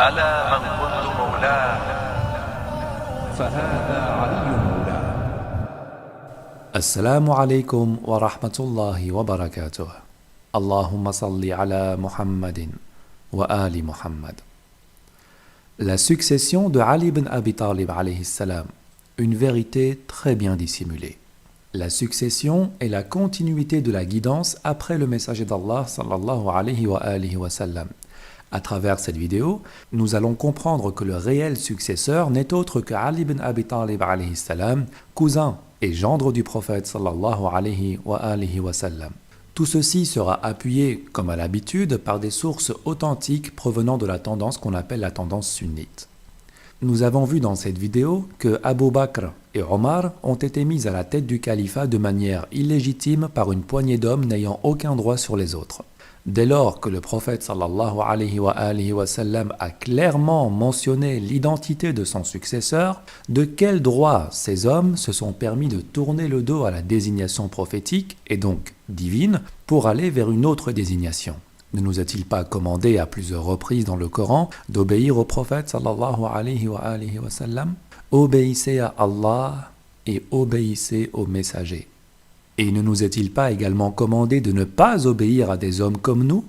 ألا من كنت مولاه فهذا علي مولاه. Assalamu alaikum wa rahmatullahi wa barakatuh. Allahumma salli ala Muhammadin wa ali Muhammad. La succession de Ali ibn Abi Talib alayhi salam, une vérité très bien dissimulée. La succession est la continuité de la guidance après le messager d'Allah sallallahu alayhi wa sallam. À travers cette vidéo, nous allons comprendre que le réel successeur n'est autre que Ali ibn Abi Talib alayhi salam, cousin et gendre du prophète sallallahu alayhi wa sallam. Tout ceci sera appuyé, comme à l'habitude, par des sources authentiques provenant de la tendance qu'on appelle la tendance sunnite. Nous avons vu dans cette vidéo que Abu Bakr et Omar ont été mis à la tête du califat de manière illégitime par une poignée d'hommes n'ayant aucun droit sur les autres. Dès lors que le prophète sallallahu alayhi wa sallam a clairement mentionné l'identité de son successeur, de quel droit ces hommes se sont permis de tourner le dos à la désignation prophétique, et donc divine, pour aller vers une autre désignation? Ne nous a-t-il pas commandé à plusieurs reprises dans le Coran d'obéir au prophète sallallahu alayhi wa sallam? Obéissez à Allah et obéissez aux messagers. Et ne nous est-il pas également commandé de ne pas obéir à des hommes comme nous?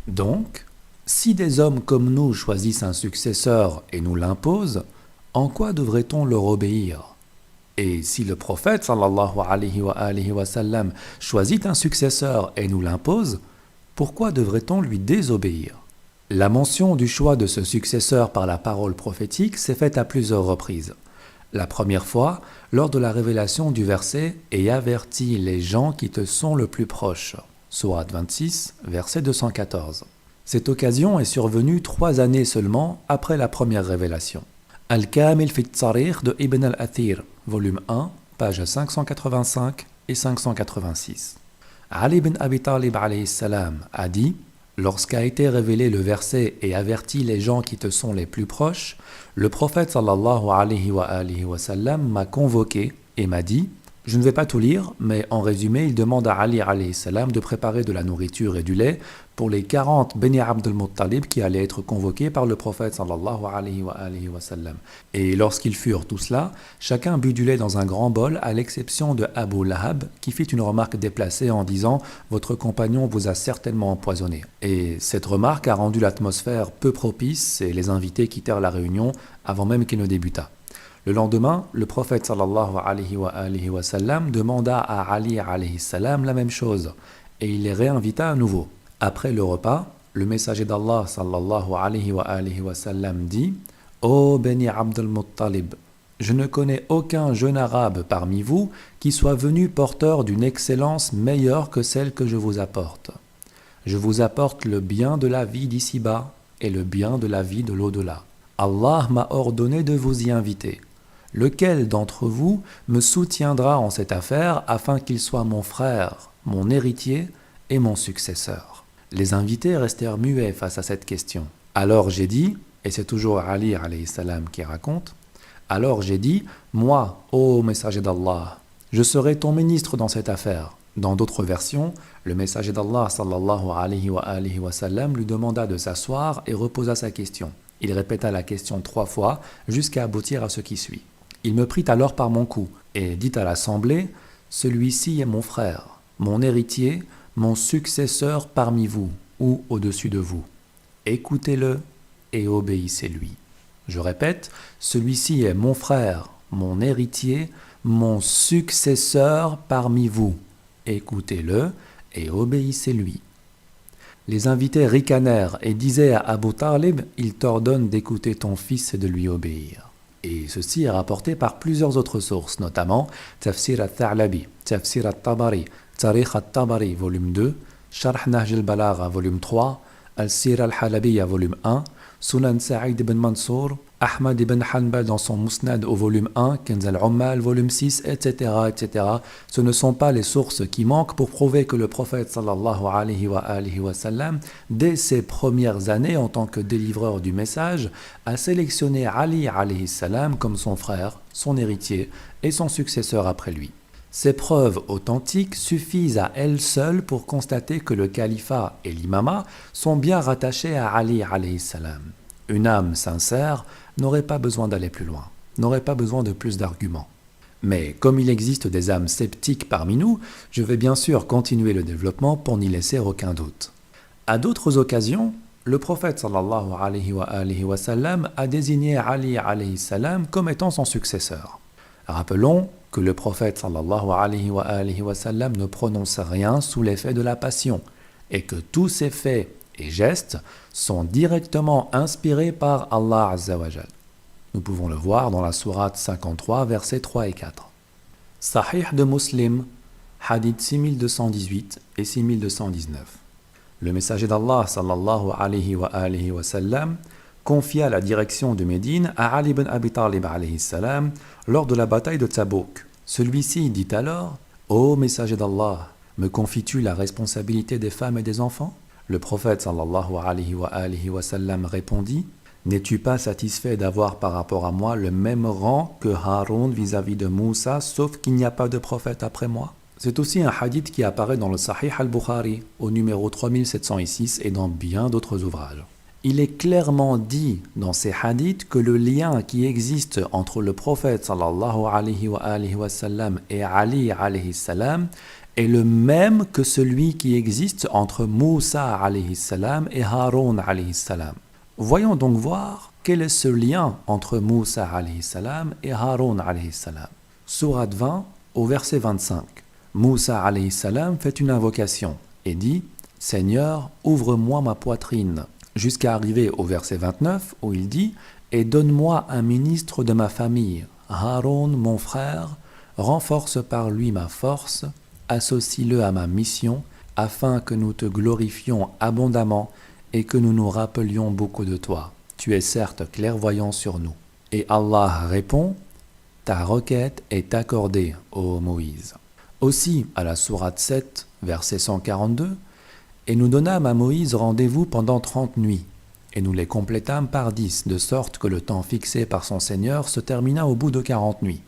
Donc, si des hommes comme nous choisissent un successeur et nous l'imposent, en quoi devrait-on leur obéir? Et si le prophète sallallahu alayhi wa sallam choisit un successeur et nous l'impose, pourquoi devrait-on lui désobéir? La mention du choix de ce successeur par la parole prophétique s'est faite à plusieurs reprises. La première fois, lors de la révélation du verset « Et avertis les gens qui te sont le plus proches » Sourate 26, verset 214. Cette occasion est survenue 3 années seulement après la première révélation. Al-Kamil fi Tsarikh de Ibn al-Athir, volume 1, pages 585 et 586. Ali ibn Abi Talib alayhi salam a dit: lorsqu'a été révélé le verset « Et avertis les gens qui te sont les plus proches », le prophète sallallahu alayhi wa sallam m'a convoqué et m'a dit: je ne vais pas tout lire, mais en résumé, il demande à Ali alayhi salam de préparer de la nourriture et du lait pour les 40 Beni Abd al-Muttalib qui allaient être convoqués par le prophète sallallahu alayhi wa sallam. Et lorsqu'ils furent tous là, chacun but du lait dans un grand bol, à l'exception de Abu Lahab, qui fit une remarque déplacée en disant « Votre compagnon vous a certainement empoisonné ». Et cette remarque a rendu l'atmosphère peu propice et les invités quittèrent la réunion avant même qu'il ne débutât. Le lendemain, le prophète sallallahu alayhi wa sallam demanda à Ali alayhi salam la même chose et il les réinvita à nouveau. Après le repas, le messager d'Allah sallallahu alayhi wa sallam dit: Ô Beni Abd al-Muttalib, je ne connais aucun jeune arabe parmi vous qui soit venu porteur d'une excellence meilleure que celle que je vous apporte. Je vous apporte le bien de la vie d'ici-bas et le bien de la vie de l'au-delà. Allah m'a ordonné de vous y inviter. Lequel d'entre vous me soutiendra en cette affaire afin qu'il soit mon frère, mon héritier et mon successeur? Les invités restèrent muets face à cette question. Alors j'ai dit, et c'est toujours Ali alayhi salam qui raconte, alors j'ai dit, moi, ô messager d'Allah, je serai ton ministre dans cette affaire. Dans d'autres versions, le messager d'Allah sallallahu alayhi wa sallam lui demanda de s'asseoir et reposa sa question. Il répéta la question 3 fois jusqu'à aboutir à ce qui suit. Il me prit alors par mon cou et dit à l'assemblée: celui-ci est mon frère, mon héritier, mon successeur parmi vous ou au-dessus de vous. Écoutez-le et obéissez-lui. Je répète, celui-ci est mon frère, mon héritier, mon successeur parmi vous. Écoutez-le et obéissez-lui. Les invités ricanèrent et disaient à Abu Talib: il t'ordonne d'écouter ton fils et de lui obéir. Et ceci est rapporté par plusieurs autres sources, notamment Tafsir al-Tha'labi, Tafsir al-Tabari, Tarikh al-Tabari, volume 2, Sharh Nahj al-Balagha, volume 3, Al-Sir al-Halabiyya, volume 1, Sunan Sa'id ibn Mansour, Ahmad ibn Hanbal dans son Musnad au volume 1, Kanz al-Ummal, volume 6, etc., etc. Ce ne sont pas les sources qui manquent pour prouver que le prophète sallallahu alayhi wa sallam, dès ses premières années en tant que délivreur du message, a sélectionné Ali alayhi salam comme son frère, son héritier et son successeur après lui. Ces preuves authentiques suffisent à elles seules pour constater que le califat et l'imama sont bien rattachés à Ali alayhi salam. Une âme sincère n'aurait pas besoin d'aller plus loin, n'aurait pas besoin de plus d'arguments. Mais comme il existe des âmes sceptiques parmi nous, je vais bien sûr continuer le développement pour n'y laisser aucun doute. À d'autres occasions, le prophète sallallahu alayhi wa sallam a désigné Ali alayhi salam comme étant son successeur. Rappelons que le prophète sallallahu alayhi wa sallam ne prononce rien sous l'effet de la passion et que tous ses faits et gestes sont directement inspirés par Allah Azza wa Jal. Nous pouvons le voir dans la sourate 53, versets 3 et 4. Sahih de Muslim, hadith 6218 et 6219. Le messager d'Allah sallallahu alayhi wa sallam confia la direction de Médine à Ali ibn Abi Talib alayhi salam lors de la bataille de Tabouk. Celui-ci dit alors: Ô messager d'Allah, me confies-tu la responsabilité des femmes et des enfants? Le prophète sallallahu alayhi wa sallam répondit: N'es-tu pas satisfait d'avoir par rapport à moi le même rang que Haroun vis-à-vis de Moussa, sauf qu'il n'y a pas de prophète après moi? C'est aussi un hadith qui apparaît dans le Sahih al-Bukhari, au numéro 3706 et dans bien d'autres ouvrages. Il est clairement dit dans ces hadiths que le lien qui existe entre le prophète sallallahu alayhi wa sallam et Ali alayhi salam est le même que celui qui existe entre Moussa alayhi salam et Haroun alayhi salam. Voyons donc voir quel est ce lien entre Moussa alayhi salam et Haroun alayhi salam. Sourate 20 au verset 25. Moussa alayhi salam fait une invocation et dit: Seigneur, ouvre-moi ma poitrine, jusqu'à arriver au verset 29 où il dit: Et donne-moi un ministre de ma famille, Haroun mon frère, renforce par lui ma force, associe-le à ma mission, afin que nous te glorifions abondamment et que nous nous rappelions beaucoup de toi. Tu es certes clairvoyant sur nous. Et Allah répond: Ta requête est accordée, ô Moïse. Aussi, à la sourate 7, verset 142, Et nous donnâmes à Moïse rendez-vous pendant 30 nuits, et nous les complétâmes par 10, de sorte que le temps fixé par son Seigneur se termina au bout de 40 nuits.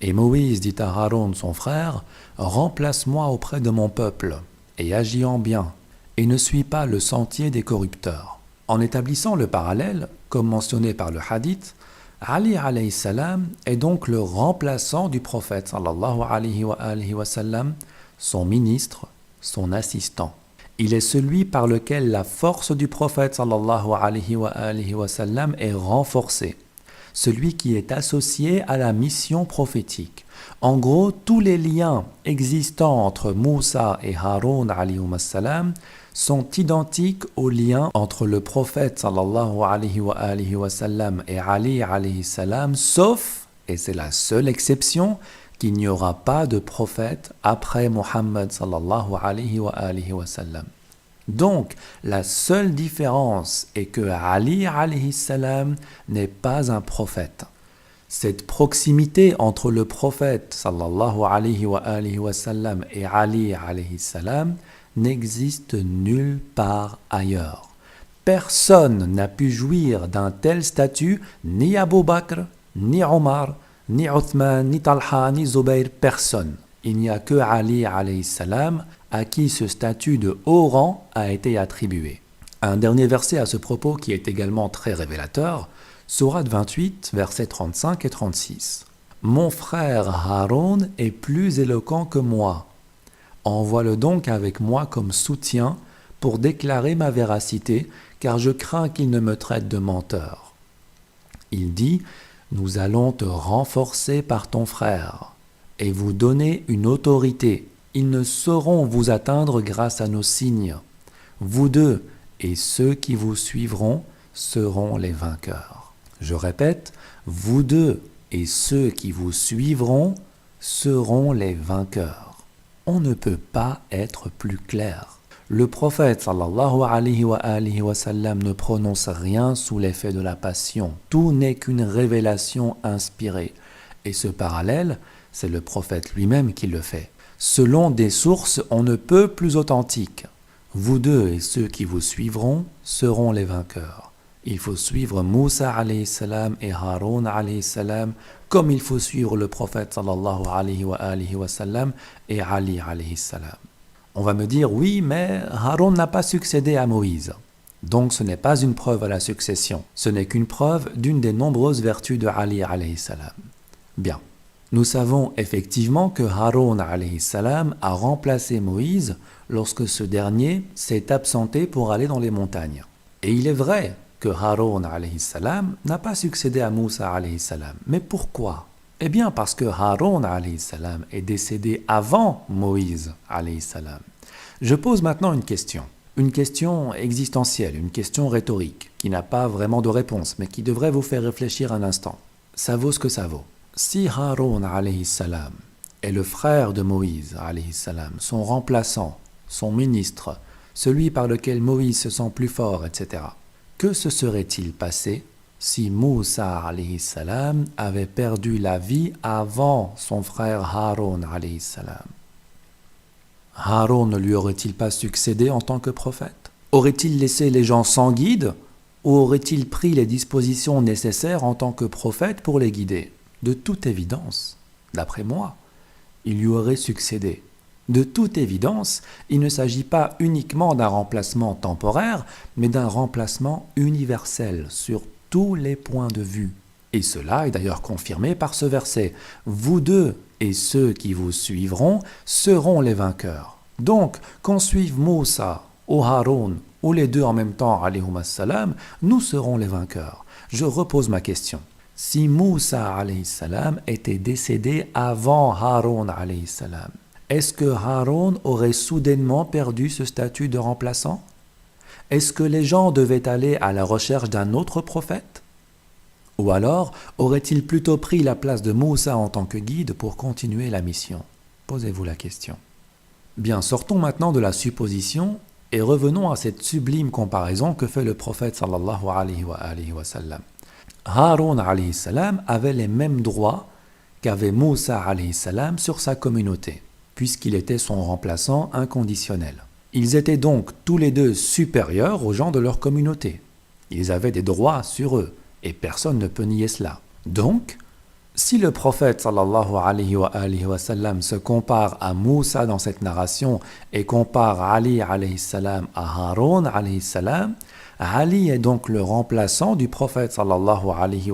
Et Moïse dit à Haroun son frère: Remplace-moi auprès de mon peuple, et agis en bien, et ne suis pas le sentier des corrupteurs. En établissant le parallèle, comme mentionné par le hadith, Ali alayhi salam est donc le remplaçant du prophète sallallahu alayhi wa sallam, son ministre, son assistant. Il est celui par lequel la force du prophète sallallahu alayhi wa sallam est renforcée, celui qui est associé à la mission prophétique. En gros, tous les liens existants entre Moussa et Haroun alayhim salam sont identiques aux liens entre le prophète sallallahu alayhi wa sallam et Ali alayhi salam, sauf, et c'est la seule exception, qu'il n'y aura pas de prophète après Muhammad sallallahu alayhi wa sallam. Donc, la seule différence est que Ali alayhi salam n'est pas un prophète. Cette proximité entre le prophète sallallahu alayhi wa sallam et Ali alayhi salam n'existe nulle part ailleurs. Personne n'a pu jouir d'un tel statut, ni Abu Bakr, ni Omar, ni Uthman, ni Talha, ni Zubayr, personne. Il n'y a que Ali alayhi salam à qui ce statut de haut rang a été attribué. Un dernier verset à ce propos qui est également très révélateur, sourate 28, versets 35 et 36. Mon frère Haroun est plus éloquent que moi. Envoie-le donc avec moi comme soutien pour déclarer ma véracité, car je crains qu'il ne me traite de menteur. Il dit: Nous allons te renforcer par ton frère et vous donner une autorité. Ils ne sauront vous atteindre grâce à nos signes. Vous deux et ceux qui vous suivront seront les vainqueurs. Je répète, vous deux et ceux qui vous suivront seront les vainqueurs. On ne peut pas être plus clair. Le prophète sallallahu alayhi wa sallam ne prononce rien sous l'effet de la passion. Tout n'est qu'une révélation inspirée. Et ce parallèle, c'est le prophète lui-même qui le fait. Selon des sources on ne peut plus authentiques. Vous deux et ceux qui vous suivront seront les vainqueurs. Il faut suivre Moussa alayhi salam et Haroun alayhi salam comme il faut suivre le prophète sallallahu alayhi wa sallam et Ali alayhi salam. On va me dire, oui, mais Haroun n'a pas succédé à Moïse. Donc ce n'est pas une preuve à la succession. Ce n'est qu'une preuve d'une des nombreuses vertus de Ali alayhi salam. Bien. Nous savons effectivement que Haroun alayhi salam a remplacé Moïse lorsque ce dernier s'est absenté pour aller dans les montagnes. Et il est vrai que Haroun alayhi salam n'a pas succédé à Moussa alayhi salam. Mais pourquoi? Eh bien parce que Haroun alayhi salam est décédé avant Moïse alayhi salam. Je pose maintenant une question existentielle, une question rhétorique, qui n'a pas vraiment de réponse, mais qui devrait vous faire réfléchir un instant. Ça vaut ce que ça vaut. Si Haroun alayhi salam est le frère de Moïse alayhi salam, son remplaçant, son ministre, celui par lequel Moïse se sent plus fort, etc., que se serait-il passé si Moussa alayhi salam avait perdu la vie avant son frère Haroun alayhi salam? Haroun ne lui aurait-il pas succédé en tant que prophète? Aurait-il laissé les gens sans guide ou aurait-il pris les dispositions nécessaires en tant que prophète pour les guider? De toute évidence, d'après moi, il lui aurait succédé. De toute évidence, il ne s'agit pas uniquement d'un remplacement temporaire, mais d'un remplacement universel sur tous les points de vue. Et cela est d'ailleurs confirmé par ce verset. Vous deux et ceux qui vous suivront seront les vainqueurs. Donc, qu'on suive Moussa ou Haroun ou les deux en même temps, alayhum salam, nous serons les vainqueurs. Je repose ma question. Si Moussa alayhi salam était décédé avant Haroun alayhi salam, est-ce que Haroun aurait soudainement perdu ce statut de remplaçant? Est-ce que les gens devaient aller à la recherche d'un autre prophète? Ou alors aurait-il plutôt pris la place de Moussa en tant que guide pour continuer la mission? Posez-vous la question. Bien, sortons maintenant de la supposition et revenons à cette sublime comparaison que fait le prophète sallallahu alayhi wa sallam. Haroun alayhi salam avait les mêmes droits qu'avait Moussa alayhi salam sur sa communauté, puisqu'il était son remplaçant inconditionnel. Ils étaient donc tous les deux supérieurs aux gens de leur communauté. Ils avaient des droits sur eux, et personne ne peut nier cela. Donc, si le prophète sallallahu alayhi wa sallam se compare à Moussa dans cette narration et compare Ali alayhi salam à Haroun alayhi salam, Ali est donc le remplaçant du prophète sallallahu alayhi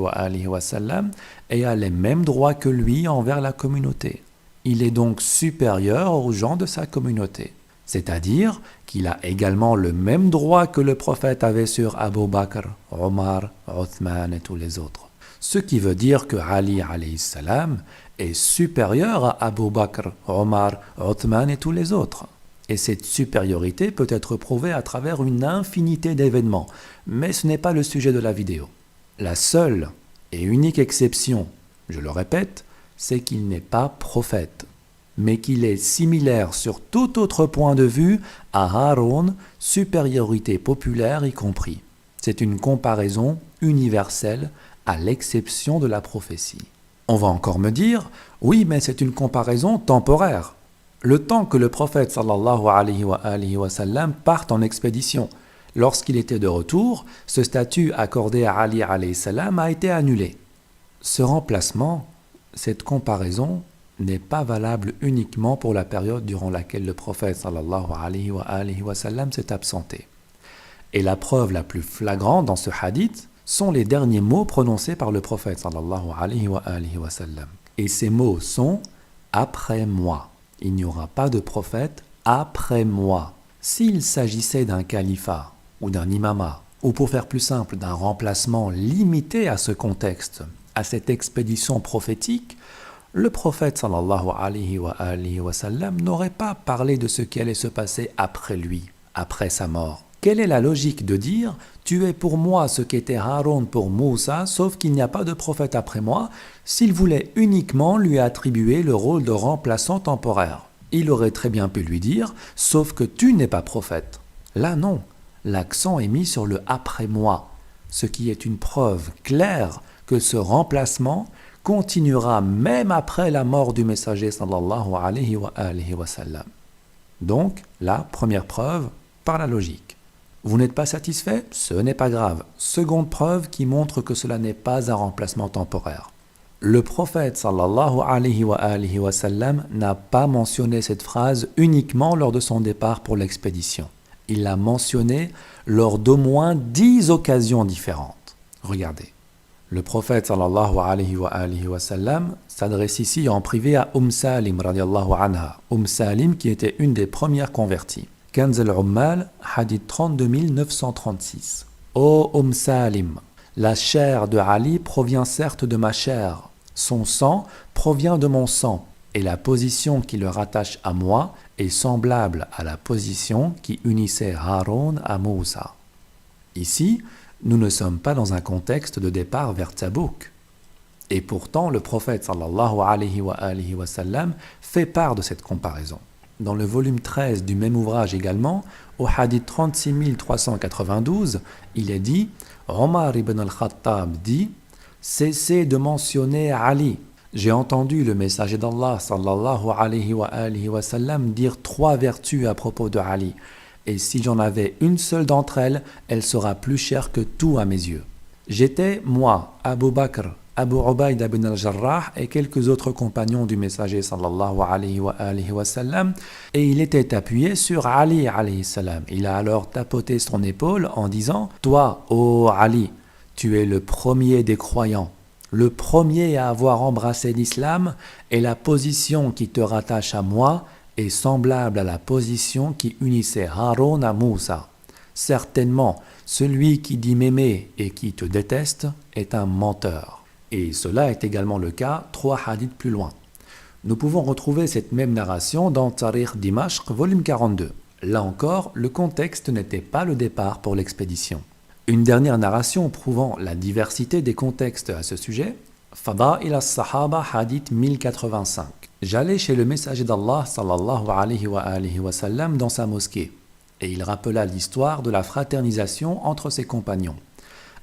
wa sallam et a les mêmes droits que lui envers la communauté. Il est donc supérieur aux gens de sa communauté. C'est-à-dire qu'il a également le même droit que le prophète avait sur Abu Bakr, Omar, Othman et tous les autres. Ce qui veut dire que Ali alayhi salam est supérieur à Abu Bakr, Omar, Othman et tous les autres. Et cette supériorité peut être prouvée à travers une infinité d'événements, mais ce n'est pas le sujet de la vidéo. La seule et unique exception, je le répète, c'est qu'il n'est pas prophète, mais qu'il est similaire sur tout autre point de vue à Haroun, supériorité populaire y compris. C'est une comparaison universelle à l'exception de la prophétie. On va encore me dire, oui, mais c'est une comparaison temporaire. Le temps que le prophète sallallahu alayhi wa sallam parte en expédition. Lorsqu'il était de retour, ce statut accordé à Ali alayhi salam a été annulé. Ce remplacement, cette comparaison, n'est pas valable uniquement pour la période durant laquelle le prophète sallallahu alayhi wa sallam s'est absenté. Et la preuve la plus flagrante dans ce hadith sont les derniers mots prononcés par le prophète sallallahu alayhi wa sallam. Et ces mots sont « après moi ». Il n'y aura pas de prophète après moi. S'il s'agissait d'un califat ou d'un imama, ou pour faire plus simple, d'un remplacement limité à ce contexte, à cette expédition prophétique, le prophète sallallahu alayhi wa sallam n'aurait pas parlé de ce qui allait se passer après lui, après sa mort. Quelle est la logique de dire « Tu es pour moi ce qu'était Haroun pour Moussa, sauf qu'il n'y a pas de prophète après moi » s'il voulait uniquement lui attribuer le rôle de remplaçant temporaire? Il aurait très bien pu lui dire « Sauf que tu n'es pas prophète ». Là non, l'accent est mis sur le « après moi », ce qui est une preuve claire que ce remplacement continuera même après la mort du messager sallallahu alayhi wa sallam. Donc, la première preuve par la logique. Vous n'êtes pas satisfait? Ce n'est pas grave. Seconde preuve qui montre que cela n'est pas un remplacement temporaire. Le prophète sallallahu alayhi wa sallam n'a pas mentionné cette phrase uniquement lors de son départ pour l'expédition. Il l'a mentionné lors d'au moins 10 occasions différentes. Regardez. Le prophète sallallahu alayhi wa sallam s'adresse ici en privé à Salim radiallahu anha. Salim qui était une des premières converties. Kanz al-Ummal, hadith 32 936. Ô Salim, la chair de Ali provient certes de ma chair, son sang provient de mon sang, et la position qui le rattache à moi est semblable à la position qui unissait Haroun à Moussa. Ici, nous ne sommes pas dans un contexte de départ vers Tabouk. Et pourtant, le prophète sallallahu alayhi wa sallam fait part de cette comparaison. Dans le volume 13 du même ouvrage également, au hadith 36 392, il est dit « Omar ibn al-Khattab dit « Cessez de mentionner Ali. J'ai entendu le messager d'Allah sallallahu alayhi wa sallam dire 3 vertus à propos de Ali. Et si j'en avais une seule d'entre elles, elle sera plus chère que tout à mes yeux. J'étais, moi, Abu Bakr, Abu Ubaïd ibn al-Jarrah et quelques autres compagnons du messager sallallahu alayhi wa sallam, et il était appuyé sur Ali alayhi salam. Il a alors tapoté son épaule en disant « Toi, ô Ali, tu es le premier des croyants, le premier à avoir embrassé l'islam, et la position qui te rattache à moi est semblable à la position qui unissait Haroun à Moussa. Certainement, celui qui dit m'aimer et qui te déteste est un menteur. » Et cela est également le cas 3 hadiths plus loin. Nous pouvons retrouver cette même narration dans Tarikh Dimashq, volume 42. Là encore, le contexte n'était pas le départ pour l'expédition. Une dernière narration prouvant la diversité des contextes à ce sujet, Fada'il as-Sahaba, hadith 1085. J'allais chez le messager d'Allah sallallahu alayhi wa sallam dans sa mosquée, et il rappela l'histoire de la fraternisation entre ses compagnons.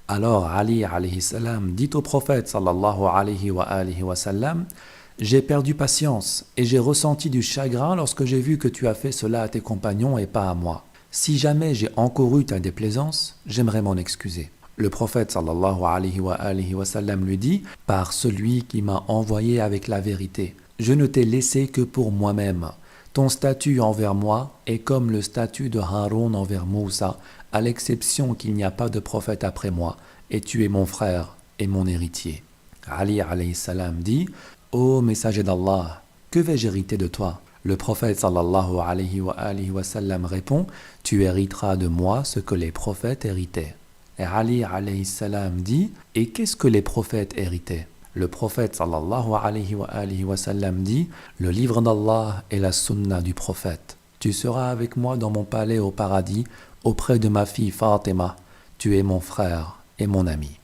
Alors Ali alayhi salam dit au prophète sallallahu alayhi wa sallam « J'ai perdu patience et j'ai ressenti du chagrin lorsque j'ai vu que tu as fait cela à tes compagnons et pas à moi. Si jamais j'ai encouru ta déplaisance, j'aimerais m'en excuser. » Le prophète sallallahu alayhi wa sallam lui dit « Par celui qui m'a envoyé avec la vérité, je ne t'ai laissé que pour moi-même. Ton statut envers moi est comme le statut de Haroun envers Moussa, à l'exception qu'il n'y a pas de prophète après moi, et tu es mon frère et mon héritier. » Ali alayhi salam dit « Ô messager d'Allah, que vais-je hériter de toi ?» Le prophète sallallahu alayhi wa sallam répond « Tu hériteras de moi ce que les prophètes héritaient. » Et Ali alayhi salam dit « Et qu'est-ce que les prophètes héritaient ?» Le prophète sallallahu alayhi wa sallam dit « Le livre d'Allah et la sunna du prophète. Tu seras avec moi dans mon palais au paradis, auprès de ma fille Fatima. Tu es mon frère et mon ami. »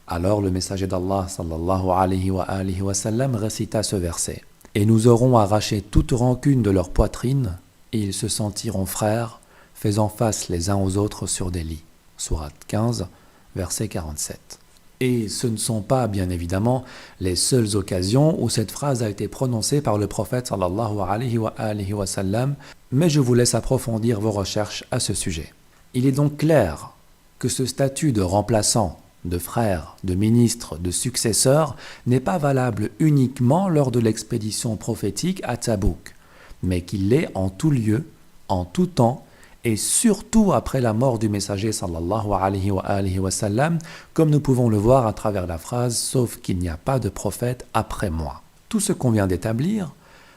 Alors le messager d'Allah sallallahu alayhi wa sallam récita ce verset. « Et nous aurons arraché toute rancune de leur poitrine, et ils se sentiront frères, faisant face les uns aux autres sur des lits. » Sourate 15, verset 47. Et ce ne sont pas, bien évidemment, les seules occasions où cette phrase a été prononcée par le prophète sallallahu alayhi wa sallam, mais je vous laisse approfondir vos recherches à ce sujet. Il est donc clair que ce statut de remplaçant, de frère, de ministre, de successeur n'est pas valable uniquement lors de l'expédition prophétique à Tabouk, mais qu'il l'est en tout lieu, en tout temps, et surtout après la mort du messager sallallahu alayhi wa sallam, comme nous pouvons le voir à travers la phrase « sauf qu'il n'y a pas de prophète après moi ». Tout ce qu'on vient d'établir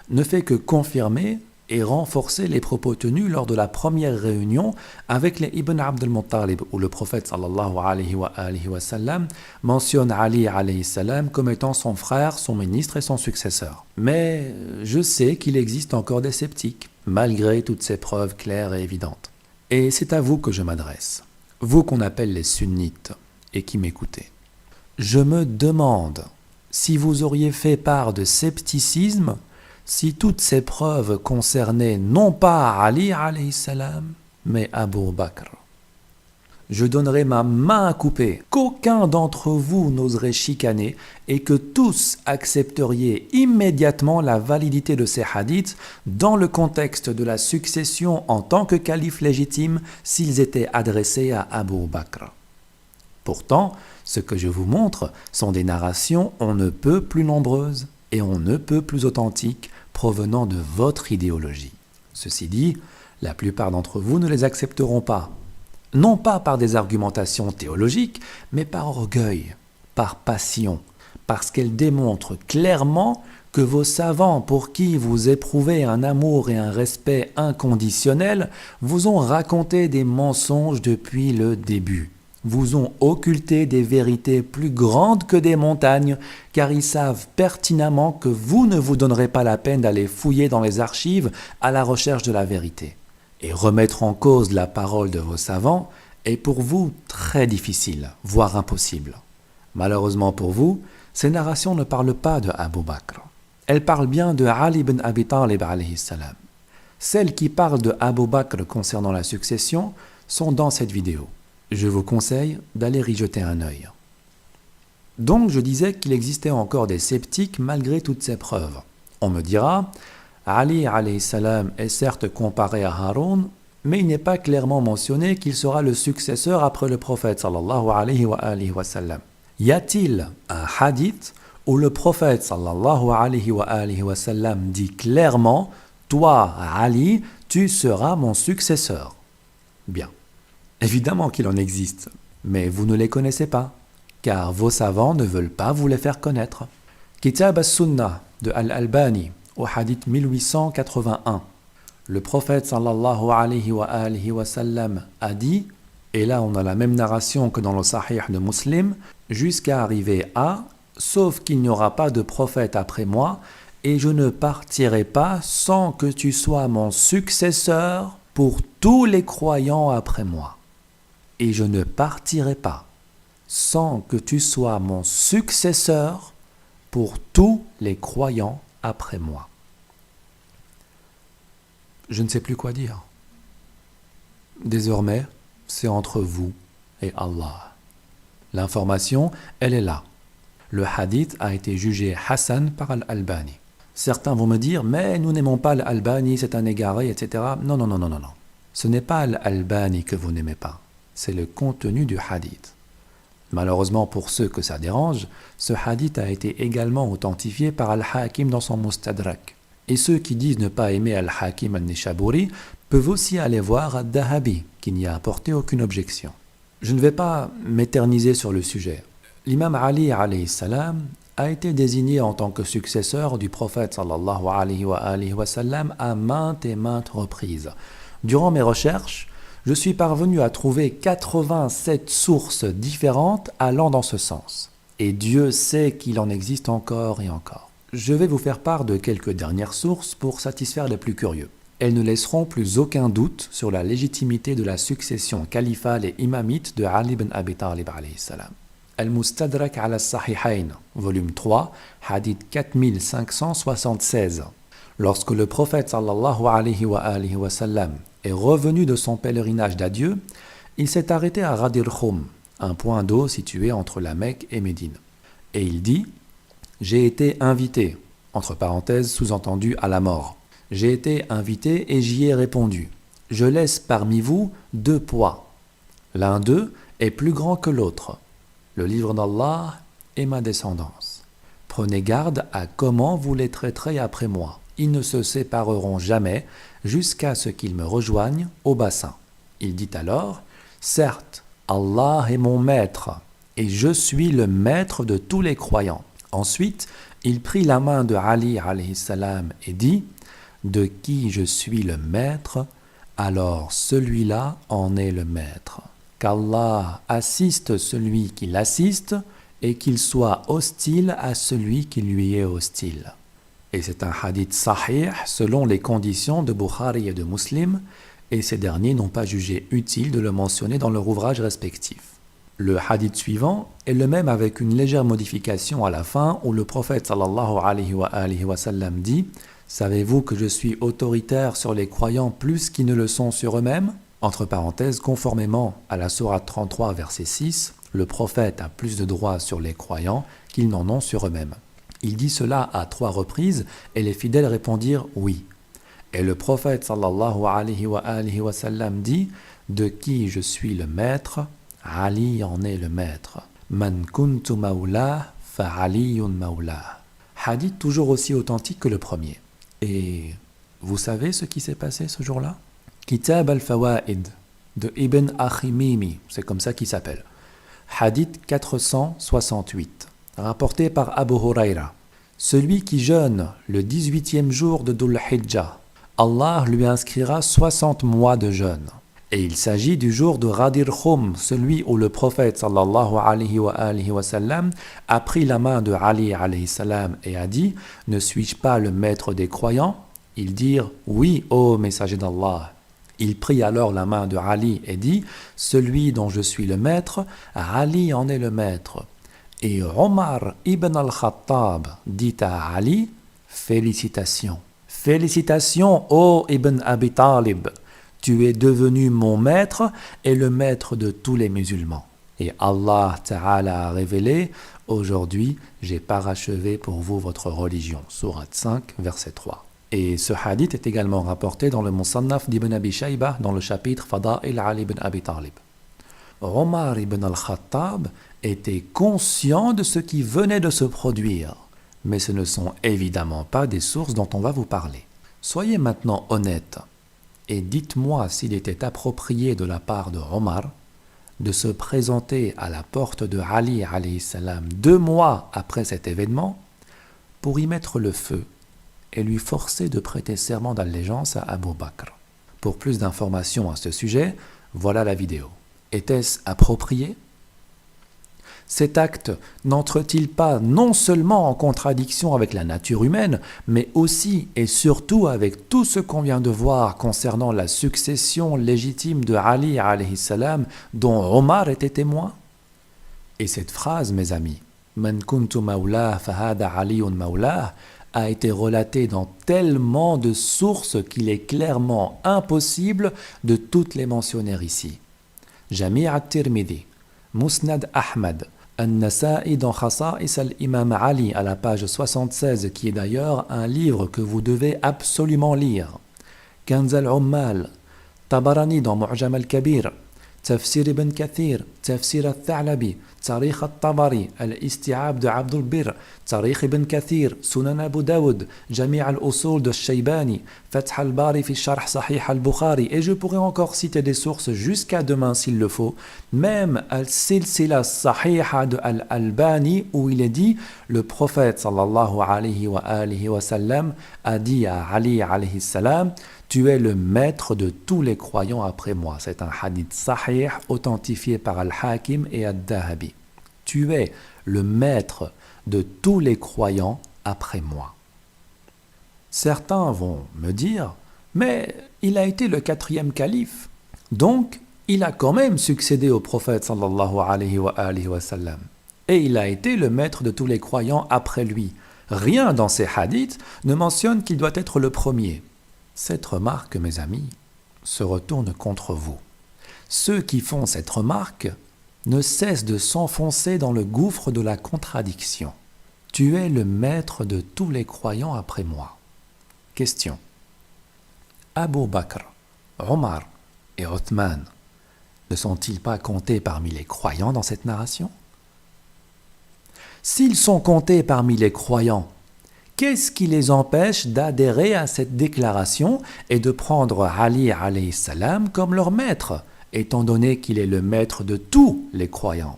ne fait que confirmer et renforcer les propos tenus lors de la première réunion avec les Ibn Abd al-Muttalib, où le prophète sallallahu alayhi wa sallam mentionne Ali alayhi salam comme étant son frère, son ministre et son successeur. Mais je sais qu'il existe encore des sceptiques, malgré toutes ces preuves claires et évidentes. Et c'est à vous que je m'adresse, vous qu'on appelle les sunnites, et qui m'écoutez. Je me demande si vous auriez fait part de scepticisme si toutes ces preuves concernaient non pas Ali alayhi salam, mais Abu Bakr. je donnerai ma main à couper, qu'aucun d'entre vous n'oserait chicaner et que tous accepteriez immédiatement la validité de ces hadiths dans le contexte de la succession en tant que calife légitime s'ils étaient adressés à Abu Bakr. Pourtant, ce que je vous montre sont des narrations on ne peut plus nombreuses et on ne peut plus authentiques provenant de votre idéologie. Ceci dit, la plupart d'entre vous ne les accepteront pas. Non pas par des argumentations théologiques, mais par orgueil, par passion, parce qu'elles démontrent clairement que vos savants pour qui vous éprouvez un amour et un respect inconditionnels vous ont raconté des mensonges depuis le début, vous ont occulté des vérités plus grandes que des montagnes, car ils savent pertinemment que vous ne vous donnerez pas la peine d'aller fouiller dans les archives à la recherche de la vérité. Et remettre en cause la parole de vos savants est pour vous très difficile, voire impossible. Malheureusement pour vous, ces narrations ne parlent pas de Abu Bakr. Elles parlent bien de Ali ibn Abi Talib alayhi salam. Celles qui parlent de Abu Bakr concernant la succession sont dans cette vidéo. Je vous conseille d'aller y jeter un œil. Donc je disais qu'il existait encore des sceptiques malgré toutes ces preuves. On me dira, Ali alayhi salam est certes comparé à Haroun, mais il n'est pas clairement mentionné qu'il sera le successeur après le prophète sallallahu alayhi wa sallam. Y a-t-il un hadith où le prophète sallallahu alayhi wa sallam dit clairement « Toi, Ali, tu seras mon successeur » Bien. Évidemment qu'il en existe, mais vous ne les connaissez pas, car vos savants ne veulent pas vous les faire connaître. Kitab as-Sunnah de Al-Albani, au hadith 1881. Le prophète sallallahu alayhi wa sallam a dit, et là on a la même narration que dans le Sahih de Muslim, jusqu'à arriver à « Sauf qu'il n'y aura pas de prophète après moi, et je ne partirai pas sans que tu sois mon successeur pour tous les croyants après moi. » Et je ne partirai pas sans que tu sois mon successeur pour tous les croyants après moi. Je ne sais plus quoi dire. Désormais, c'est entre vous et Allah. L'information, elle est là. Le hadith a été jugé Hassan par Al-Albani. Certains vont me dire, mais nous n'aimons pas Al-Albani, c'est un égaré, etc. Non. Ce n'est pas Al-Albani que vous n'aimez pas. C'est le contenu du hadith. Malheureusement pour ceux que ça dérange, ce hadith a été également authentifié par Al-Hakim dans son Mustadrak. Et ceux qui disent ne pas aimer Al-Hakim al-Nishaburi peuvent aussi aller voir Ad-Dahabi, qui n'y a apporté aucune objection. Je ne vais pas m'éterniser sur le sujet. L'imam Ali alayhi salam a été désigné en tant que successeur du prophète sallallahu alayhi wa sallam à maintes et maintes reprises. Durant mes recherches, je suis parvenu à trouver 87 sources différentes allant dans ce sens. Et Dieu sait qu'il en existe encore et encore. Je vais vous faire part de quelques dernières sources pour satisfaire les plus curieux. Elles ne laisseront plus aucun doute sur la légitimité de la succession califale et imamite de Ali ibn Abi Talib alayhi salam. Al-Mustadrak ala Sahihain, volume 3, hadith 4576. Lorsque le prophète sallallahu alayhi wa sallam est revenu de son pèlerinage d'adieu, il s'est arrêté à Ghadir Khoum, un point d'eau situé entre la Mecque et Médine. Et il dit « J'ai été invité », entre parenthèses sous-entendu à la mort. « J'ai été invité et j'y ai répondu. Je laisse parmi vous 2 poids. L'un d'eux est plus grand que l'autre. Le livre d'Allah et ma descendance. Prenez garde à comment vous les traiterez après moi. Ils ne se sépareront jamais jusqu'à ce qu'ils me rejoignent au bassin. » Il dit alors « Certes, Allah est mon maître, et je suis le maître de tous les croyants. » Ensuite, il prit la main de Ali alayhi salam et dit « De qui je suis le maître, alors celui-là en est le maître. Qu'Allah assiste celui qui l'assiste, et qu'il soit hostile à celui qui lui est hostile. » Et c'est un hadith sahih selon les conditions de Bukhari et de Muslim, et ces derniers n'ont pas jugé utile de le mentionner dans leur ouvrage respectif. Le hadith suivant est le même avec une légère modification à la fin où le prophète sallallahu alayhi wa sallam dit « Savez-vous que je suis autoritaire sur les croyants plus qu'ils ne le sont sur eux-mêmes ?» Entre parenthèses, conformément à la sourate 33, verset 6, le prophète a plus de droits sur les croyants qu'ils n'en ont sur eux-mêmes. Il dit cela à 3 reprises et les fidèles répondirent oui. Et le prophète sallallahu alayhi wa sallam dit « De qui je suis le maître, Ali en est le maître. Man kuntu mawla fa aliyun mawla. » Hadith toujours aussi authentique que le premier. Et vous savez ce qui s'est passé ce jour-là? Kitab al-Fawaid de Ibn Akhimimi, c'est comme ça qu'il s'appelle. Hadith 468, rapporté par Abu Huraira. Celui qui jeûne le 18e jour de Dhul Hijjah, Allah lui inscrira 60 mois de jeûne. Et il s'agit du jour de Ghadir Khoum, celui où le prophète sallallahu alayhi wa sallam a pris la main de Ali alayhi salam et a dit « Ne suis-je pas le maître des croyants ?» Ils dirent « Oui, ô messager d'Allah ». Il prit alors la main de Ali et dit « Celui dont je suis le maître, Ali en est le maître. » Et Omar ibn al-Khattab dit à Ali « Félicitations. Félicitations, ô Ibn Abi Talib. Tu es devenu mon maître et le maître de tous les musulmans. » Et Allah Ta'ala a révélé « Aujourd'hui, j'ai parachevé pour vous votre religion. » Sourate 5, verset 3. Et ce hadith est également rapporté dans le Musannaf d'Ibn Abi Shayba dans le chapitre Fada'il Ali ibn Abi Talib. Omar ibn al-Khattab était conscient de ce qui venait de se produire, mais ce ne sont évidemment pas des sources dont on va vous parler. Soyez maintenant honnêtes et dites-moi s'il était approprié de la part de Omar de se présenter à la porte de Ali alayhi salam 2 mois après cet événement pour y mettre le feu et lui forcer de prêter serment d'allégeance à Abu Bakr. Pour plus d'informations à ce sujet, voilà la vidéo. Était-ce approprié? Cet acte n'entre-t-il pas non seulement en contradiction avec la nature humaine, mais aussi et surtout avec tout ce qu'on vient de voir concernant la succession légitime de Ali alayhi salam dont Omar était témoin? Et cette phrase, mes amis, « Man kuntu mawla fahada aliyun mawla » a été relatée dans tellement de sources qu'il est clairement impossible de toutes les mentionner ici. Jami' at-Tirmidhi, Musnad Ahmad, An-Nasa'i dans Khasa'is al-Imam Ali à la page 76, qui est d'ailleurs un livre que vous devez absolument lire. Kanz al-Ummal, Tabarani dans Mu'jam al-Kabir, Tafsir ibn Kathir, Tafsir al-Tha'labi, Tarikh al-Tabari, Al-Isti'ab de Abdul Bir, Tarikh ibn Kathir, Sunan Abu Daoud, Jami' al-Usul de Shaybani, Fath al-Bari fi Sharh Sahih al-Bukhari, et je pourrais encore citer des sources jusqu'à demain s'il le faut, même Al-Silsila Sahiha de Al-Albani où il est dit, le prophète sallallahu alayhi wa sallam a dit à Ali alayhi salam, tu es le maître de tous les croyants après moi. C'est un hadith sahih authentifié par Al-Hakim et Ad-Dahabi. Tu es le maître de tous les croyants après moi. Certains vont me dire, mais il a été le 4e calife. Donc, il a quand même succédé au prophète sallallahu alayhi wa sallam. Et il a été le maître de tous les croyants après lui. Rien dans ces hadiths ne mentionne qu'il doit être le premier. Cette remarque, mes amis, se retourne contre vous. Ceux qui font cette remarque ne cessent de s'enfoncer dans le gouffre de la contradiction. Tu es le maître de tous les croyants après moi. Question. Abu Bakr, Omar et Othman ne sont-ils pas comptés parmi les croyants dans cette narration? S'ils sont comptés parmi les croyants, qu'est-ce qui les empêche d'adhérer à cette déclaration et de prendre Ali alayhi salam comme leur maître, étant donné qu'il est le maître de tous les croyants?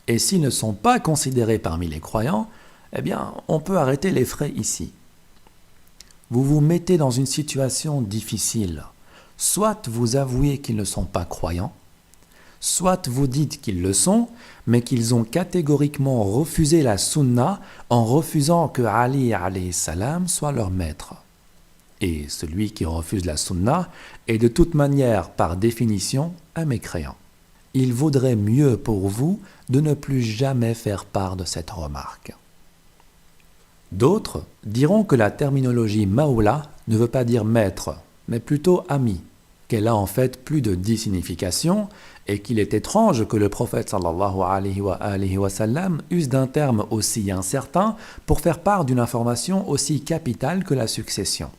Et s'ils ne sont pas considérés parmi les croyants, eh bien, on peut arrêter les frais ici. Vous vous mettez dans une situation difficile. Soit vous avouez qu'ils ne sont pas croyants, soit vous dites qu'ils le sont, mais qu'ils ont catégoriquement refusé la sunna en refusant que Ali alayhi salam soit leur maître. Et celui qui refuse la sunna est de toute manière, par définition, un mécréant. Il vaudrait mieux pour vous de ne plus jamais faire part de cette remarque. D'autres diront que la terminologie maoula ne veut pas dire maître, mais plutôt ami. qu'elle a en fait plus de 10 significations et qu'il est étrange que le prophète sallallahu alayhi wa sallam use d'un terme aussi incertain pour faire part d'une information aussi capitale que la succession.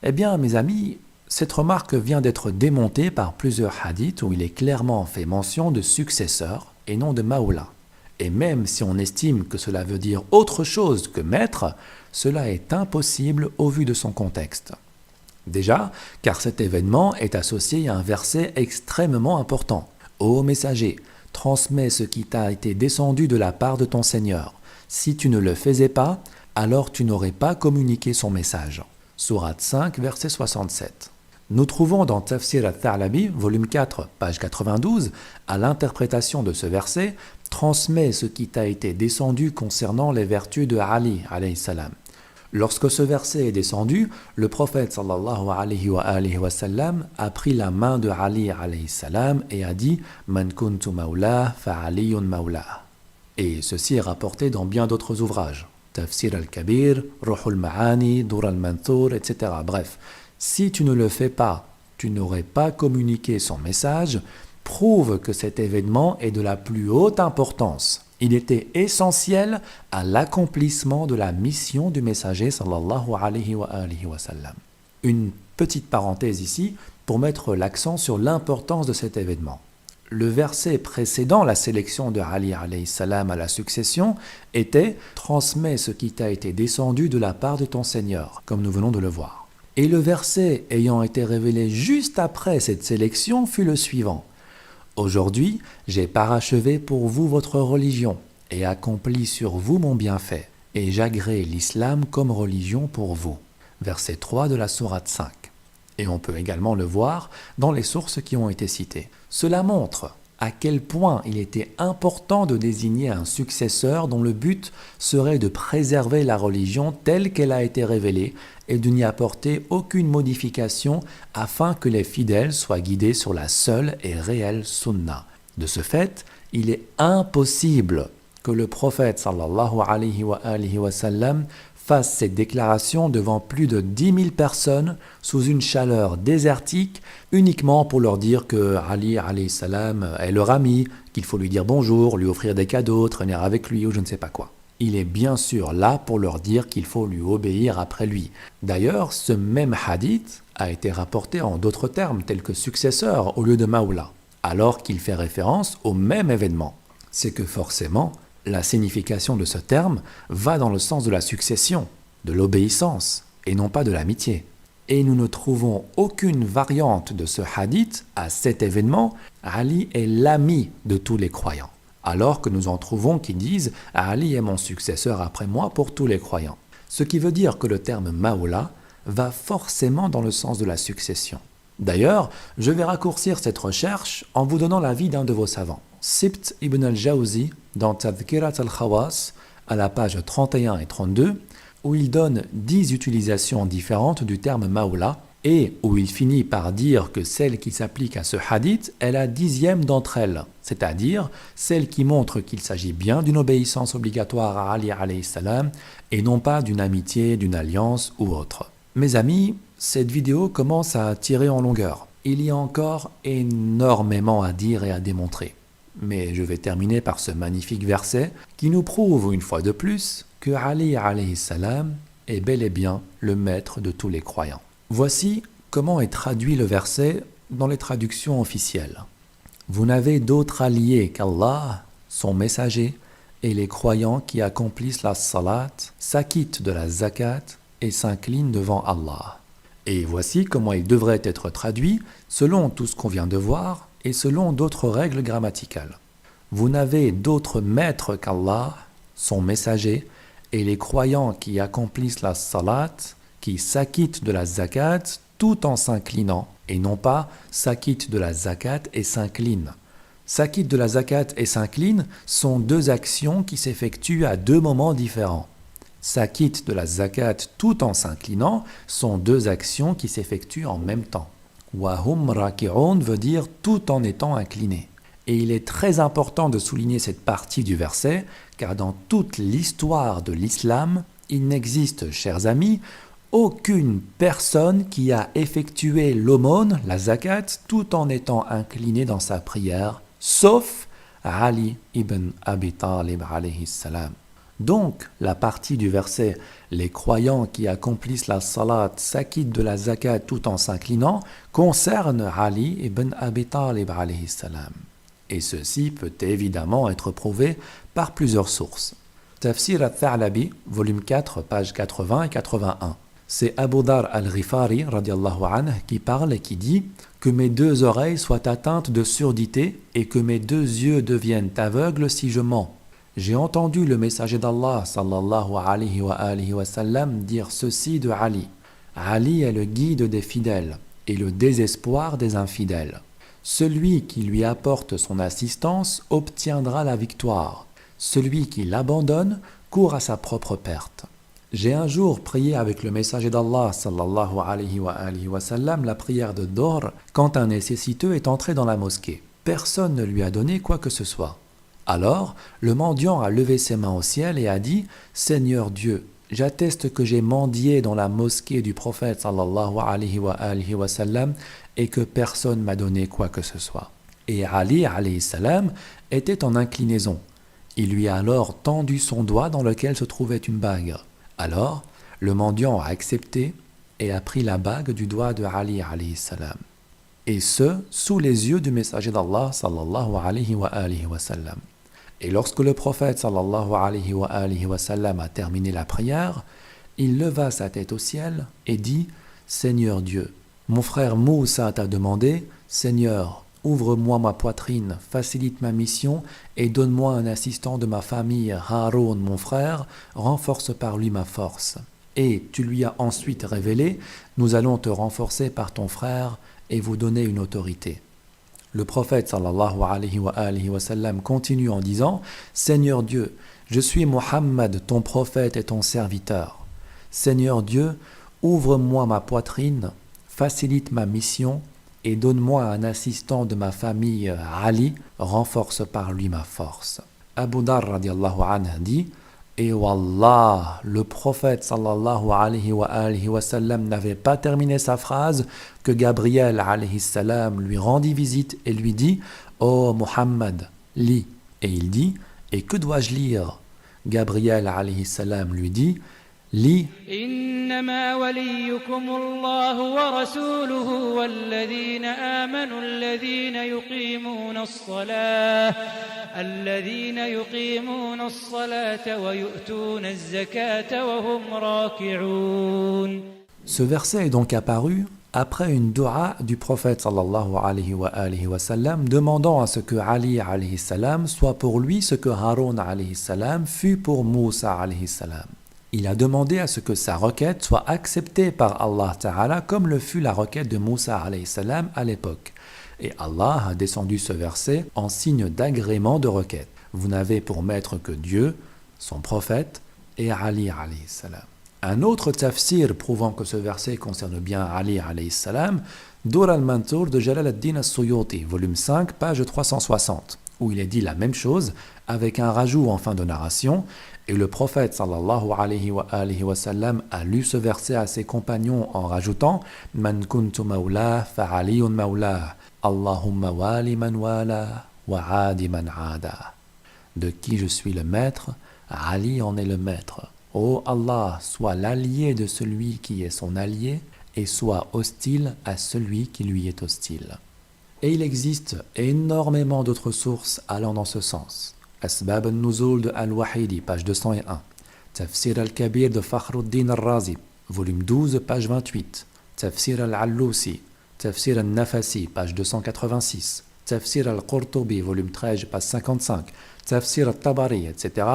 Eh bien, mes amis, cette remarque vient d'être démontée par plusieurs hadiths où il est clairement fait mention de successeur et non de maoula. Et même si on estime que cela veut dire autre chose que maître, cela est impossible au vu de son contexte. Déjà, car cet événement est associé à un verset extrêmement important. Ô messager, transmets ce qui t'a été descendu de la part de ton Seigneur. Si tu ne le faisais pas, alors tu n'aurais pas communiqué son message. Sourate 5, verset 67. Nous trouvons dans Tafsir al-Tha'labi, volume 4, page 92, à l'interprétation de ce verset, transmets ce qui t'a été descendu concernant les vertus de Ali, alayhi salam. Lorsque ce verset est descendu, le prophète sallallahu alayhi wa sallam a pris la main de Ali alayhi salam et a dit « Man kuntu mawla fa aliyun mawla ». Et ceci est rapporté dans bien d'autres ouvrages. Tafsir al-Kabir, Ruhul Ma'ani, Dur al-Manthur, etc. Bref, si tu ne le fais pas, tu n'aurais pas communiqué son message, prouve que cet événement est de la plus haute importance. Il était essentiel à l'accomplissement de la mission du messager sallallahu alayhi wa sallam. Une petite parenthèse ici pour mettre l'accent sur l'importance de cet événement. Le verset précédant la sélection de Ali alayhi salam à la succession était « Transmets ce qui t'a été descendu de la part de ton Seigneur », comme nous venons de le voir. Et le verset ayant été révélé juste après cette sélection fut le suivant. « Aujourd'hui, j'ai parachevé pour vous votre religion et accompli sur vous mon bienfait, et j'agrée l'islam comme religion pour vous. » Verset 3 de la sourate 5. Et on peut également le voir dans les sources qui ont été citées. Cela montre à quel point il était important de désigner un successeur dont le but serait de préserver la religion telle qu'elle a été révélée et de n'y apporter aucune modification afin que les fidèles soient guidés sur la seule et réelle sunna. De ce fait, il est impossible que le prophète sallallahu alayhi wa sallam fasse cette déclaration devant plus de 10 000 personnes sous une chaleur désertique uniquement pour leur dire que Ali alayhi salam est leur ami, qu'il faut lui dire bonjour, lui offrir des cadeaux, traîner avec lui ou je ne sais pas quoi. Il est bien sûr là pour leur dire qu'il faut lui obéir après lui. D'ailleurs, ce même hadith a été rapporté en d'autres termes tels que successeur au lieu de maoula, alors qu'il fait référence au même événement. C'est que forcément, la signification de ce terme va dans le sens de la succession, de l'obéissance, et non pas de l'amitié. Et nous ne trouvons aucune variante de ce hadith à cet événement. Ali est l'ami de tous les croyants, alors que nous en trouvons qui disent « Ali est mon successeur après moi pour tous les croyants ». Ce qui veut dire que le terme maoula va forcément dans le sens de la succession. D'ailleurs, je vais raccourcir cette recherche en vous donnant l'avis d'un de vos savants. Sibt ibn al-Jawzi, dans Tadhkirat al-Khawas, à la page 31 et 32, où il donne 10 utilisations différentes du terme maoula, et où il finit par dire que celle qui s'applique à ce hadith est la 10e d'entre elles, c'est-à-dire celle qui montre qu'il s'agit bien d'une obéissance obligatoire à Ali alayhi salam, et non pas d'une amitié, d'une alliance ou autre. Mes amis, cette vidéo commence à tirer en longueur. Il y a encore énormément à dire et à démontrer. Mais je vais terminer par ce magnifique verset qui nous prouve une fois de plus que Ali alayhi salam est bel et bien le maître de tous les croyants. Voici comment est traduit le verset dans les traductions officielles. Vous n'avez d'autre allié qu'Allah, son messager, et les croyants qui accomplissent la salat, s'acquittent de la zakat et s'inclinent devant Allah. Et voici comment il devrait être traduit selon tout ce qu'on vient de voir et selon d'autres règles grammaticales. Vous n'avez d'autre maître qu'Allah, son messager, et les croyants qui accomplissent la salat, qui s'acquittent de la zakat tout en s'inclinant, et non pas s'acquittent de la zakat et s'inclinent. S'acquittent de la zakat et s'inclinent sont deux actions qui s'effectuent à deux moments différents. S'acquittent de la zakat tout en s'inclinant sont deux actions qui s'effectuent en même temps. Wahum raki'un veut dire tout en étant incliné. Et il est très important de souligner cette partie du verset, car dans toute l'histoire de l'islam, il n'existe, chers amis, aucune personne qui a effectué l'aumône, la zakat, tout en étant incliné dans sa prière, sauf Ali ibn Abi Talib alayhi salam. Donc, la partie du verset « Les croyants qui accomplissent la salat s'acquittent de la zakat tout en s'inclinant » concerne Ali ibn Abi Talib alayhi salam. Et ceci peut évidemment être prouvé par plusieurs sources. Tafsir al-Tha'labi, volume 4, pages 80 et 81. C'est Abu Dhar al-Ghifari radiallahu anhu qui parle et qui dit « Que mes deux oreilles soient atteintes de surdité et que mes deux yeux deviennent aveugles si je mens. J'ai entendu le messager d'Allah sallallahu alayhi wa sallam dire ceci de Ali. Ali est le guide des fidèles et le désespoir des infidèles. Celui qui lui apporte son assistance obtiendra la victoire. Celui qui l'abandonne court à sa propre perte. » J'ai un jour prié avec le messager d'Allah sallallahu alayhi wa sallam la prière de Dhuhr quand un nécessiteux est entré dans la mosquée. Personne ne lui a donné quoi que ce soit. Alors, le mendiant a levé ses mains au ciel et a dit « Seigneur Dieu, j'atteste que j'ai mendié dans la mosquée du prophète sallallahu alayhi wa sallam et que personne m'a donné quoi que ce soit. » Et Ali alayhi salam était en inclinaison. Il lui a alors tendu son doigt dans lequel se trouvait une bague. Alors, le mendiant a accepté et a pris la bague du doigt de Ali alayhi salam. Et ce, sous les yeux du messager d'Allah sallallahu alayhi wa sallam. Et lorsque le prophète sallallahu alayhi wa sallam a terminé la prière, il leva sa tête au ciel et dit « Seigneur Dieu, mon frère Moussa t'a demandé « Seigneur, ouvre-moi ma poitrine, facilite ma mission et donne-moi un assistant de ma famille, Haroun mon frère, renforce par lui ma force. » Et tu lui as ensuite révélé « Nous allons te renforcer par ton frère et vous donner une autorité. » Le prophète sallallahu alayhi wa sallam continue en disant « Seigneur Dieu, je suis Mohammed, ton prophète et ton serviteur. Seigneur Dieu, ouvre-moi ma poitrine, facilite ma mission et donne-moi un assistant de ma famille, Ali, renforce par lui ma force. » Abu Dhar radiallahu anhu dit « Et Wallah, le prophète sallallahu alayhi wa sallam n'avait pas terminé sa phrase que Gabriel alayhi salam lui rendit visite et lui dit « Oh Muhammad, lis ». Et il dit « Et que dois-je lire ?» Gabriel alayhi salam lui dit « Lis. » إنما وليكم الله ورسوله والذين آمنوا الذين يقيمون الصلاة ويؤتون الزكاة وهم راكعون. Ce verset est donc apparu après une dua du prophète sallallahu alayhi wa sallam demandant à ce que Ali alayhi salam soit pour lui ce que Haroun alayhi salam fut pour Moussa alayhi salam. Il a demandé à ce que sa requête soit acceptée par Allah Ta'ala comme le fut la requête de Moussa alayhi salam à l'époque. Et Allah a descendu ce verset en signe d'agrément de requête. Vous n'avez pour maître que Dieu, son prophète et Ali alayhi salam. Un autre tafsir prouvant que ce verset concerne bien Ali alayhi salam, Dur al-Mantour de Jalal ad-Din as-Suyuti, volume 5, page 360, où il est dit la même chose avec un rajout en fin de narration. Et le prophète sallallahu alayhi wa sallam a lu ce verset à ses compagnons en rajoutant « Man kuntu mawla fa'aliyun mawla, Allahumma wali man wala wa adi man ada. » De qui je suis le maître, Ali en est le maître. Ô Allah, sois l'allié de celui qui est son allié et sois hostile à celui qui lui est hostile. Et il existe énormément d'autres sources allant dans ce sens. Asbab al-Nuzul de Al-Wahidi, page 201. Tafsir al-Kabir de Fakhruddin al-Razi, volume 12, page 28. Tafsir al-Allusi, Tafsir al-Nafasi, page 286. Tafsir al-Qurtubi, volume 13, page 55. Tafsir al-Tabari, etc.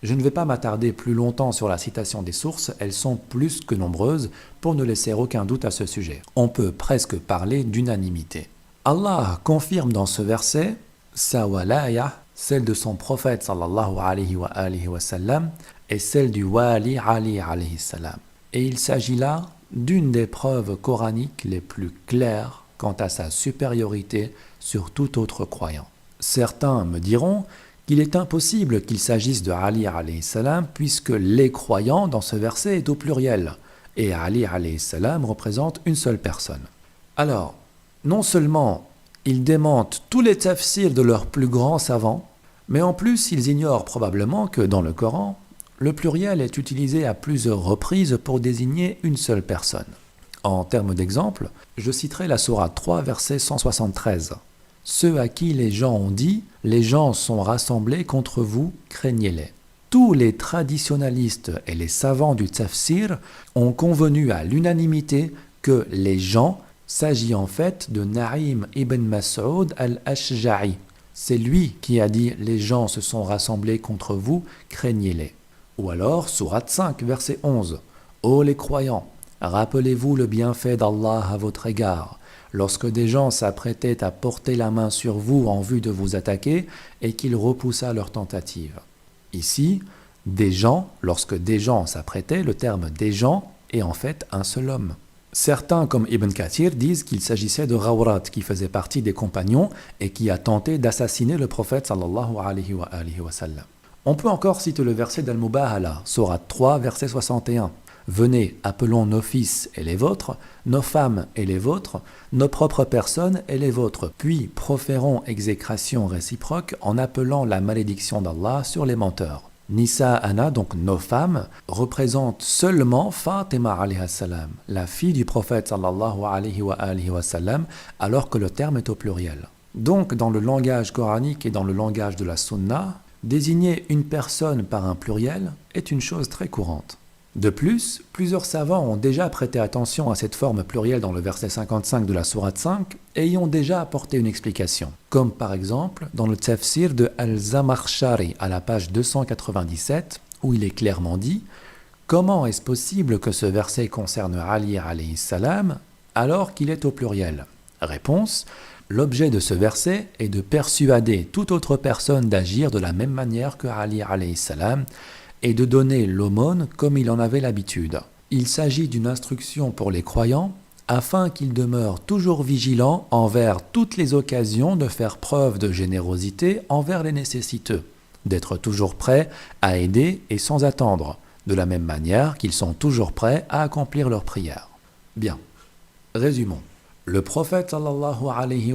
Je ne vais pas m'attarder plus longtemps sur la citation des sources, elles sont plus que nombreuses pour ne laisser aucun doute à ce sujet. On peut presque parler d'unanimité. Allah confirme dans ce verset sa walaya, celle de son prophète sallallahu alayhi wa sallam, et celle du wali Ali alayhi salam. Et il s'agit là d'une des preuves coraniques les plus claires quant à sa supériorité sur tout autre croyant. Certains me diront qu'il est impossible qu'il s'agisse de Ali alayhi salam puisque les croyants dans ce verset est au pluriel. et Ali alayhi salam représente une seule personne. Alors, non seulement ils démentent tous les tafsirs de leurs plus grands savants, mais en plus ils ignorent probablement que dans le Coran, le pluriel est utilisé à plusieurs reprises pour désigner une seule personne. En termes d'exemple, je citerai la sourate 3, verset 173. « Ceux à qui les gens ont dit, les gens sont rassemblés contre vous, craignez-les. » Tous les traditionalistes et les savants du tafsir ont convenu à l'unanimité que les gens s'agit en fait de Naïm ibn Mas'ud al-Ashja'i. C'est lui qui a dit « Les gens se sont rassemblés contre vous, craignez-les ». Ou alors, sourate 5, verset 11. « Ô les croyants, rappelez-vous le bienfait d'Allah à votre égard, lorsque des gens s'apprêtaient à porter la main sur vous en vue de vous attaquer et qu'il repoussa leur tentative. » Ici, des gens, lorsque des gens s'apprêtaient, le terme des gens est en fait un seul homme. Certains, comme Ibn Kathir, disent qu'il s'agissait de Ghawrat, qui faisait partie des compagnons et qui a tenté d'assassiner le prophète sallallahu alayhi wa sallam. On peut encore citer le verset d'Al-Mubahala, sourate 3, verset 61. « Venez, appelons nos fils et les vôtres, nos femmes et les vôtres, nos propres personnes et les vôtres, puis proférons exécration réciproque en appelant la malédiction d'Allah sur les menteurs. » Nisa Anna, donc nos femmes, représente seulement Fatima alayha salam, la fille du prophète sallallahu alayhi wa sallam, alors que le terme est au pluriel. Donc, dans le langage coranique et dans le langage de la sunna, désigner une personne par un pluriel est une chose très courante. De plus, plusieurs savants ont déjà prêté attention à cette forme plurielle dans le verset 55 de la sourate 5 et y ont déjà apporté une explication, comme par exemple dans le tafsir de Al-Zamakhshari à la page 297 où il est clairement dit « Comment est-ce possible que ce verset concerne Ali alayhi salam alors qu'il est au pluriel ?» Réponse: l'objet de ce verset est de persuader toute autre personne d'agir de la même manière que Ali alayhi salam et de donner l'aumône comme il en avait l'habitude. Il s'agit d'une instruction pour les croyants afin qu'ils demeurent toujours vigilants envers toutes les occasions de faire preuve de générosité envers les nécessiteux, d'être toujours prêts à aider et sans attendre, de la même manière qu'ils sont toujours prêts à accomplir leurs prières. Bien, résumons. Le prophète sallallahu alayhi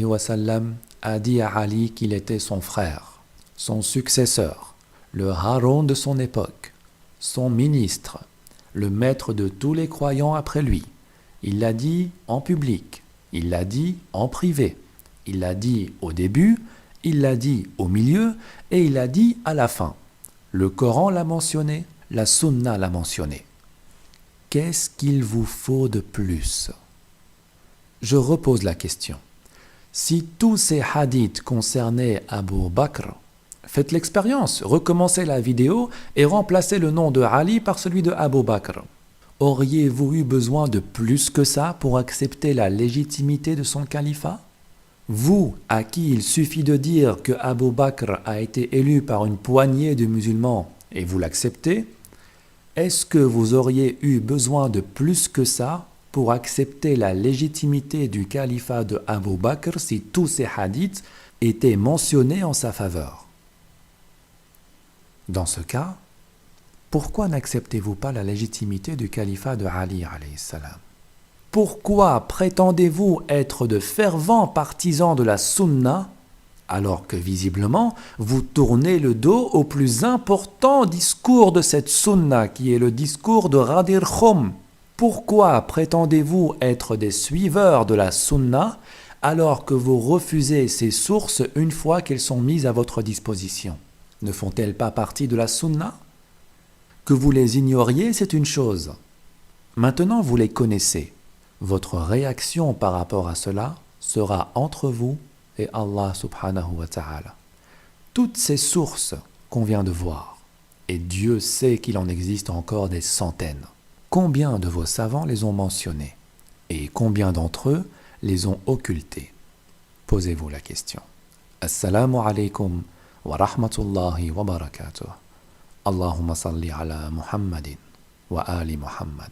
wa sallam a dit à Ali qu'il était son frère, son successeur, le Haroun de son époque, son ministre, le maître de tous les croyants après lui. Il l'a dit en public, il l'a dit en privé, il l'a dit au début, il l'a dit au milieu et il l'a dit à la fin. Le Coran l'a mentionné, la Sunna l'a mentionné. Qu'est-ce qu'il vous faut de plus? Je repose la question. Si tous ces hadiths concernaient Abu Bakr, faites l'expérience, recommencez la vidéo et remplacez le nom de Ali par celui de Abu Bakr. Auriez-vous eu besoin de plus que ça pour accepter la légitimité de son califat? Vous, à qui il suffit de dire que Abu Bakr a été élu par une poignée de musulmans et vous l'acceptez, est-ce que vous auriez eu besoin de plus que ça pour accepter la légitimité du califat de Abu Bakr si tous ces hadiths étaient mentionnés en sa faveur? Dans ce cas, pourquoi n'acceptez-vous pas la légitimité du califat de Ali alayhi salam? Pourquoi prétendez-vous être de fervents partisans de la sunna alors que visiblement vous tournez le dos au plus important discours de cette sunna qui est le discours de Ghadir Khoum? Pourquoi prétendez-vous être des suiveurs de la sunna alors que vous refusez ces sources une fois qu'elles sont mises à votre disposition? Ne font-elles pas partie de la sunna? Que vous les ignoriez, c'est une chose. Maintenant, vous les connaissez. Votre réaction par rapport à cela sera entre vous et Allah subhanahu wa ta'ala. Toutes ces sources qu'on vient de voir, et Dieu sait qu'il en existe encore des centaines. Combien de vos savants les ont mentionnées? Et combien d'entre eux les ont occultées? Posez-vous la question. Assalamu alaikum wa rahmatullahi wa barakatuh. Allahumma salli ala Muhammadin wa ali Muhammad.